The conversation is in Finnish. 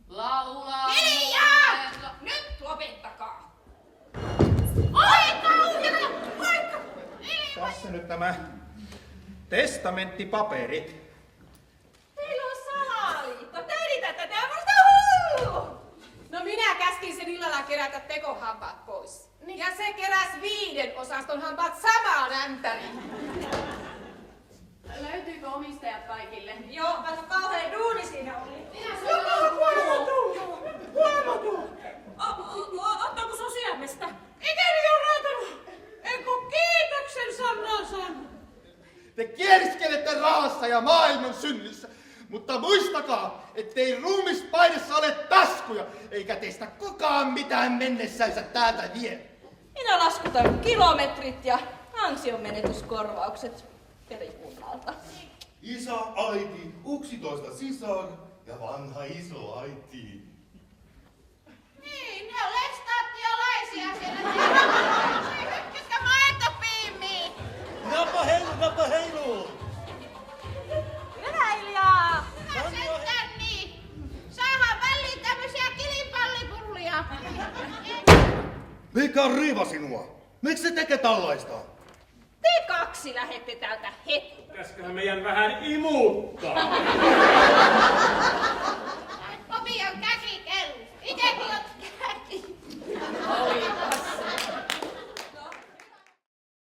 Laulaa. Hiljaa! Nyt lopettakaa. Oi kauheena! Vaikka! Tässä nyt nämä testamenttipaperit. Teillä on salaliitto. Te yritätte tehdä musta hullu! No minä käskin sen illalla kerätä tekohampaat pois. Niin. Ja se keräs 5 osaston hampaat samaan ämpäriin. Löytyykö omistajat kaikille? Joo, vaikka kauhea duuni siinä oli. Minä Ottaako sun siemestä? Ikäni on raatanut. Enkö kiitoksen sanaa saanut? Te kieriskelette rahassa ja maailman synnissä, mutta muistakaa, ettei ruumispainessa ole taskuja, eikä teistä kukaan mitään mennessänsä täältä vie. Minä laskutan kilometrit ja ansionmenetyskorvaukset perikunnalta. Isä, äiti, 11 sisar ja vanha isoäiti. Niin, ne on lestaattiolaisia siellä. Hytkystä maitopiimiin. Nappa heilu! Yläilijaa! Hyvä sentään niin. Saadaan väliin tämmösiä kilipallipullia. Mikä riiva sinua? Miksi se tekee tällaista? Te 2 lähette täältä heti. Pitäisiköhän meidän vähän imuuttaa?